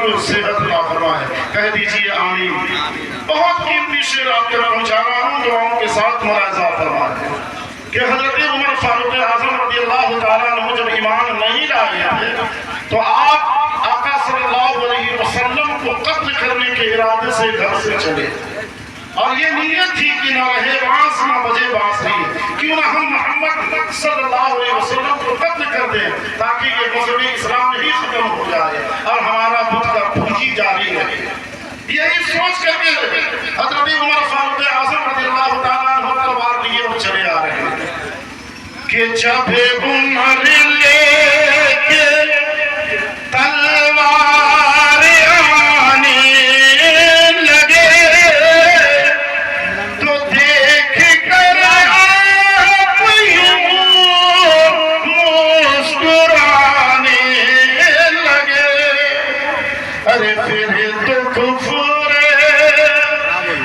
کو صحت عطا فرمائے. کہہ دیجئے آمین. بہت قیمتی شعر آپ کے پہنچا رہا ہوں، دعاؤں کے ساتھ ملاحظہ فرمائے کہ حضرت عمر فاروق اعظم رضی اللہ تعالیٰ عنہ جب ایمان نہیں لائے تھے تو آپ آقا صلی اللہ علیہ وسلم کو قتل کرنے کے ارادے سے گھر سے چلے، اور یہ نیت تھی کہ نہ رہے بانس نہ بجے بانسری، کیوں نہ ہم محمد صلی اللہ علیہ وسلم کو قتل کر دیں تاکہ یہ مذہب اسلام ہی ختم ہو جائے اور ہمارا بت کا پونجی جاری رہے. یہی سوچ کر کے حضرت عمر فاروق اعظم رضی اللہ تعالیٰ عنہ تلوار لیے اور چلے آ رہے ہیں کہ جب عمر لے کے تلوار آنے لگے تو دیکھ کر آپ مسکرانے لگے. ارے پھر تو کفر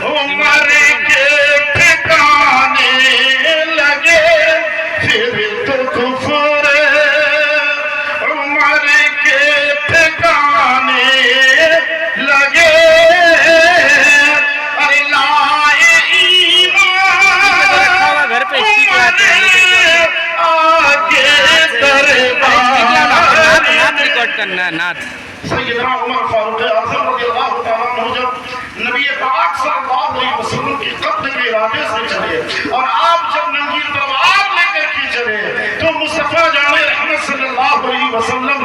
عمر کے ٹھکانے لگے، پھر تو کفر عمر کے ٹھکانے لگے. ارے لائے ایمان آگے دربار. سیدنا عمر فاروق اعظم رضی اللہ تعالیٰ عنہ جب نبی پاک صلی اللہ علیہ وسلم کی قتل کے ارادے سے چلے اور آپ جب ننگی تلوار لے کر کے چلے تو مصطفیٰ جان رحمت صلی اللہ علیہ وسلم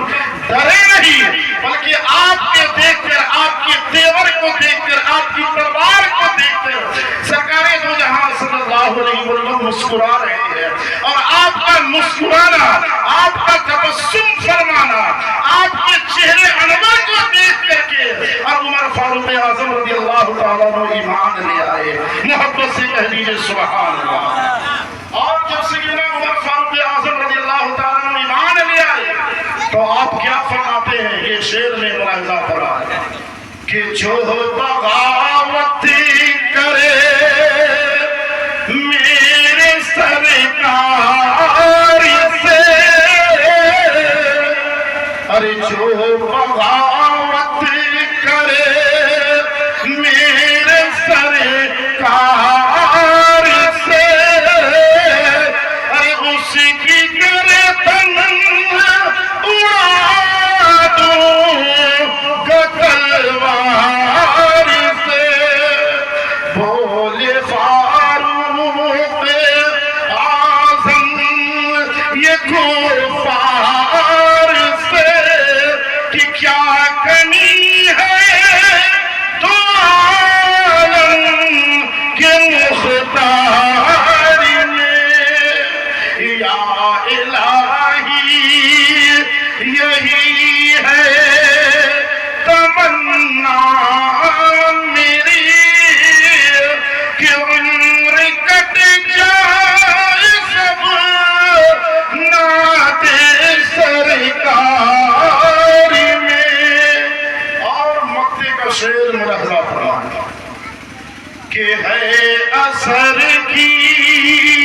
ڈرے نہیں، بلکہ آپ کے دیکھ کر، آپ کے تیور کو دیکھ کر، آپ کی تلوار کو دیکھ کر سرکار دو جہاں صلی اللہ علیہ وسلم مسکرا رہے ہیں. اور آپ کا مسکرانا، آپ کا تبسم فرمانا، آپ کے چہرے انور کو دیکھ کر کے اور عمر فاروق اعظم رضی اللہ تعالیٰ عنہ ایمان لے آئے. محبت سے کہہ دیجئے سبحان اللہ. اور جب سیدنا عمر فاروق اعظم رضی اللہ تعالیٰ عنہ ایمان لے آئے تو آپ کیا فرماتے ہیں؟ یہ شعر میں ملاحظہ فرمایا کہ جو بغاوت کرے میرے سرکار سے، ارے جو بغاوت کرے میرے سرکار سے، ارے اس کی گردن اڑا دوں گا تلوار سے. بولے فاروق اعظم یہ کفار سے کہ کیا کمی ہے تو عالم کے مختار میں. یا الہی یہی ہے تمنا میری کہ عمر کٹ جائے سب نعت سرکار میں. اور مکتے کا شعر ملاحظہ فرمائیں کہ ہے اثر کی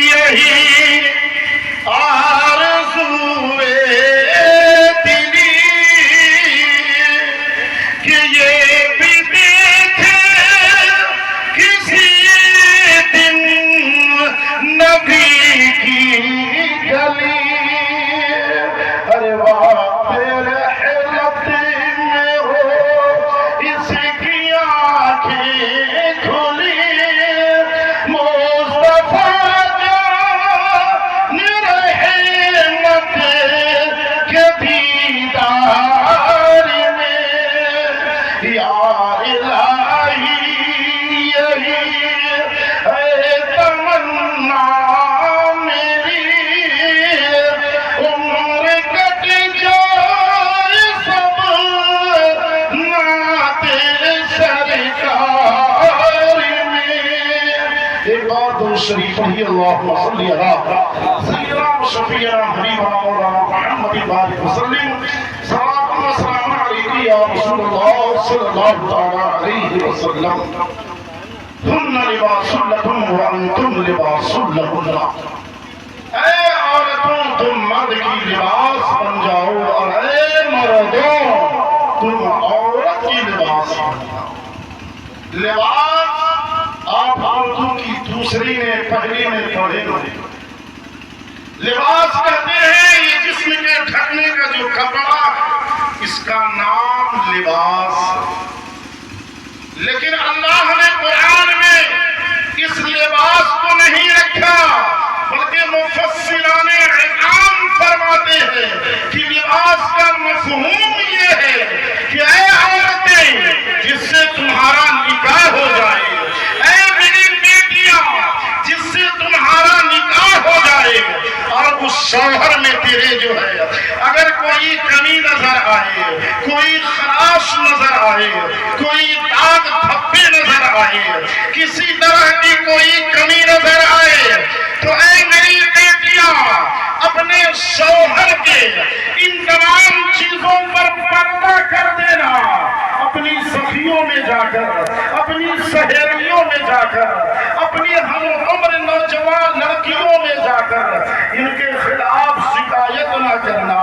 یہی آرزوئے دلی کہ یہ بھی دیکھے کسی دن نبی کی گلی. ارے واہ تیرے حیرت میں ہو اس کی آنکھیں کھلی، مصطفیٰ جان رحمت کے دیدار میں. یا الہی یہی ہے تمنا میری، عمر کٹ جائے سب نعت سرکار میں. ایک اور درود شریف پڑھیے اللہم صلی علی سیدنا و شفیعنا حبیبنا مولانا محمد بارک وسلم. صلاۃ و سلام علیک یا رسول اللہ صلی اللہ تعالی علیہ وسلم. ہن لباس لکم وانتم لباس لہن. اے عورتوں تم مرد کی لباس بن جاؤ اور اے مردوں تم عورت ہندی میں پہلی میں پڑھے گا۔ لباس کہتے ہیں یہ جسم کے ڈھکنے کا جو کپڑا ہے، اس کا نام لباس۔ لیکن اللہ نے قرآن میں اس لباس کو نہیں رکھا، بلکہ مفسران عام فرماتے ہیں کہ لباس کا مفہوم یہ ہے کہ اے عورتیں جس سے تمہارا نکاح ہو جائے، اے میری بیٹیاں جس سے تمہارا نکاح ہو جائے، اور اس شوہر میں تیرے جو ہے اگر کوئی کمی نظر آئے، کوئی خراش نظر آئے، کوئی داغ دھبے نظر آئے، کسی طرح کی کوئی کمی نظر آئے، تو اے میری بیٹیاں اپنے شوہر کے ان تمام چیزوں پر پردہ کر دینا، اپنی سخیوں میں جا کر، اپنی سہیلیوں میں جا کر، اپنی ہم عمر نوجوان لڑکیوں میں جا کر ان کے خلاف شکایت نہ کرنا،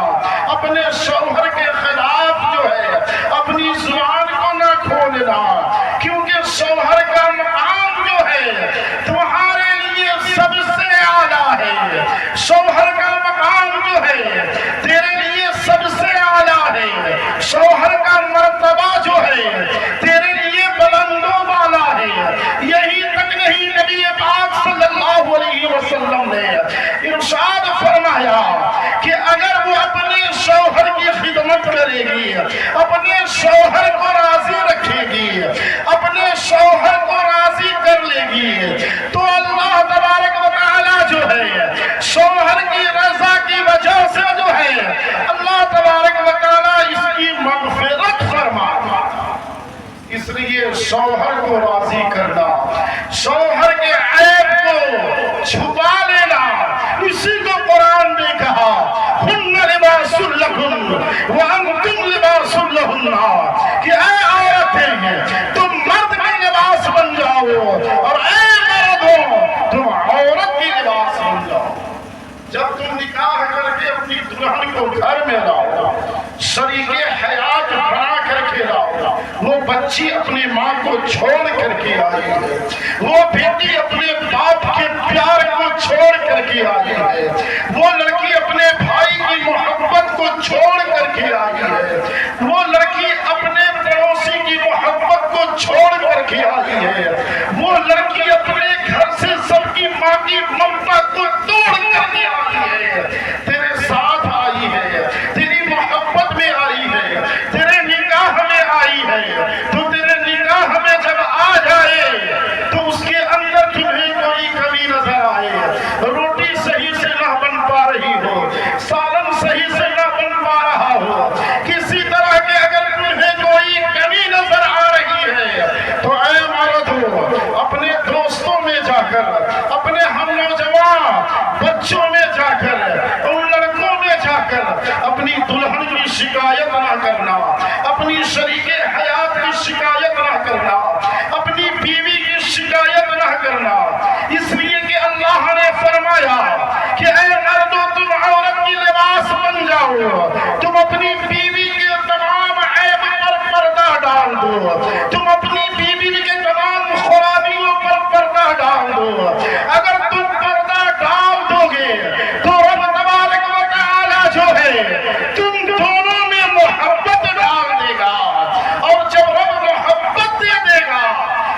اپنے شوہر کے خلاف جو ہے اپنی زبان کو نہ کھولنا، کیونکہ شوہر کا مقام جو ہے تمہارے لیے سب سے اعلیٰ ہے، شوہر کا مقام جو ہے تیرے لیے سب سے اعلیٰ ہے، شوہر کا مرتبہ جو ہے تیرے لیے بلندوں والا ہے۔ یہی تک نہیں، نبی پاک صلی اللہ علیہ وسلم نے ارشاد فرمایا کہ اگر وہ اپنے شوہر کی خدمت کرے گی، اپنے شوہر کو راضی رکھے گی، اپنے شوہر کو راضی کر لے گی، تو اللہ تبارک و تعالی جو ہے شوہر کی رضا کی وجہ سے جو ہے اللہ تبارک و تعالی اس کی مغفرت فرماتا۔ اس لیے شوہر کو راضی کرنا، شوہر کے عیب کو چھپا لینا، اسی کو قرآن نے کہا ہن لباس لکم وانتم لباس لہن، کہ اے عورتیں تم مرد کے لباس بن جاؤ اور اے مردوں تم عورت کی لباس بن جاؤ۔ جب تم نکاح کر کے اپنی دلہن کو گھر میں لاؤ، شریک حیات بنا کر کے لاؤ، وہ بچی اپنی ماں کو چھوڑ کر کے آئی ہے، وہ بیٹی اپنے باپ کے پیار کو چھوڑ کر کے آئی ہے، وہ لڑکی اپنے بھائی کی محبت کو چھوڑ کر کے آئی ہے، وہ لڑکی اپنے پڑوسی کی محبت کو چھوڑ کر کے آئی ہے، وہ لڑکی اپنے گھر سے سب کی ماں کی ممتا کو توڑ کر کے آئی ہے، تیرے ساتھ آئی ہے، تیری محبت میں آئی ہے، تیرے نکاح میں آئی ہے، تو تیرے نکاح میں جب آ جائے تو اس کے اندر تمہیں کوئی کمی نظر آئے، روٹی صحیح سے نہ بن پا رہی ہو، سالن صحیح سے نہ بن پا رہا ہو، کسی طرح کے اگر تمہیں کوئی کمی نظر آ رہی ہے، تو اے مردو اپنے دوستوں میں جا کر، اپنے ہم نوجوان بچوں میں جا کر، ان لڑکوں میں جا کر اپنی دلہن کی شکایت نہ کرنا، اپنی شریک حیات کی شکایت نہ کرنا، اپنی بیوی کی شکایت نہ کرنا، اس لیے کہ اللہ نے فرمایا کہ اے مردو تم عورت کی لباس بن جاؤ، تم اپنی بیوی کے تمام عیب پر پردہ ڈال دو، تم اپنی بیوی کے تمام خرابیوں پر پردہ ڈال دو۔ اگر تم پردہ ڈال دو گے تو رب تبارک و تعالی جو ہے تم دونوں میں محبت ڈال دے گا، اور جب رب محبت دے دے گا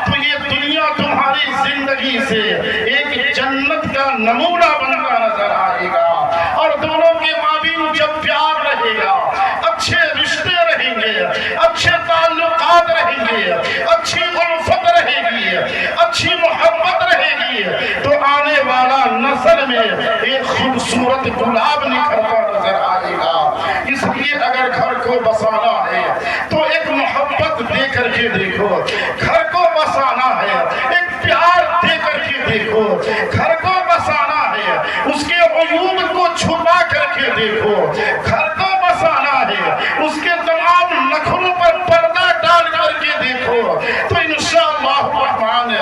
تو یہ دنیا تمہاری زندگی سے ایک جنت کا نمونہ بنتا نظر آئے گا، اور دونوں کے مابین جب پیار رہے گا، اچھے رشتے رہیں گے، اچھے تعلقات رہیں گے، اچھی الفت رہے گی، اچھی محبت رہے گی، تو آنے والا نسل میں ایک خوبصورت گلاب نکھرتا نظر آئے گا۔ اس لیے اگر گھر کو بسانا ہے تو ایک محبت دے کر کے دیکھو، گھر کو بسانا ہے ایک پیار دے کر کے دیکھو، گھر کو بسانا ہے اس کے عیوب کو چھپا کر کے دیکھو، گھر کو بسانا ہے اس کے تمام نخروں پر پردہ ڈال کر کے دیکھو، تو انشاءاللہ الرحمن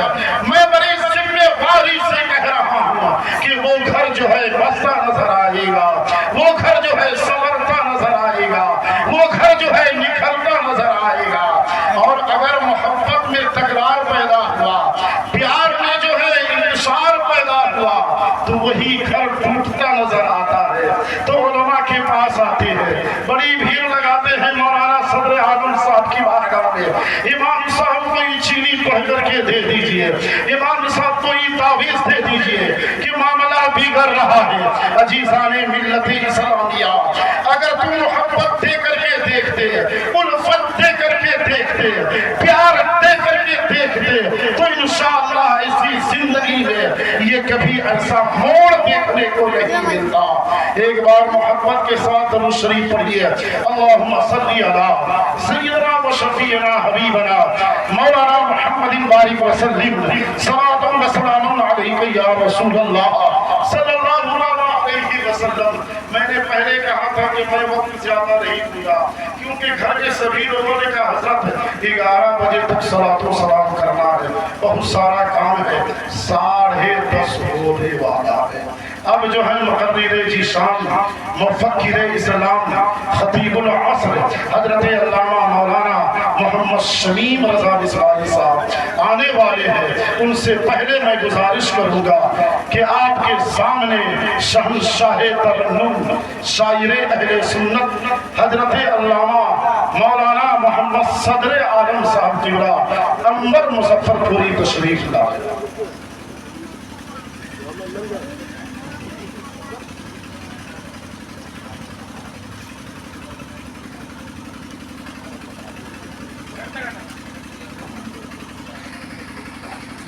میں بڑی ذمہ داری سے کہہ رہا ہوں کہ وہ گھر جو ہے بستا نظر آئے گا، وہ گھر جو ہے سنورتا نظر آئے گا، وہ گھر جو ہے نکھرتا نظر آئے گا۔ اور اگر محبت میں صدر عالم صاحب کی بارگاہ میں امام صاحب کو یہ چینی پڑھ کر کے دے دیجئے، امام صاحب کو یہ تعویذ دے دیجئے کہ معاملہ بگڑ رہا ہے۔ عزیزان ملت اسلامیہ، اگر تم محبت دے کر کے دیکھتے، الفت دے کر کے دیکھتے، پیار دے کر کے دیکھتے، تو انشاءاللہ اسی زندگی میں یہ کبھی ایسا موڑ دیکھنے کو نہیں ملتا۔ ایک بار محبت کے ساتھ درود شریف پڑھیے، اللہم صلی علی سیدنا و شفیعنا حبیبنا مولانا محمد بارک وسلم، صلاۃ و سلام علیک یا رسول اللہ صلی اللہ علیہ وسلم۔ میں نے پہلے کہا تھا کہ میں وقت زیادہ نہیں دوں گا، کیونکہ گھر کے سبھی لوگوں نے کہا حضرت 11 بجے تک صلاۃ و سلام کرنا ہے، بہت سارا کام ہے، 10:30 ہونے والا ہے۔ اب جو ہے مقرر ذیشان، مفکر اسلام، خطیب العصر حضرت علامہ مولانا محمد شمیم رضا اسماعیلی صاحب آنے والے ہیں۔ ان سے پہلے میں گزارش کروں گا کہ آپ کے سامنے شہنشاہ ترنم، شاعر اہل سنت حضرت علامہ مولانا محمد صدر عالم صاحب جڑا انور مظفر پوری تشریف لائے۔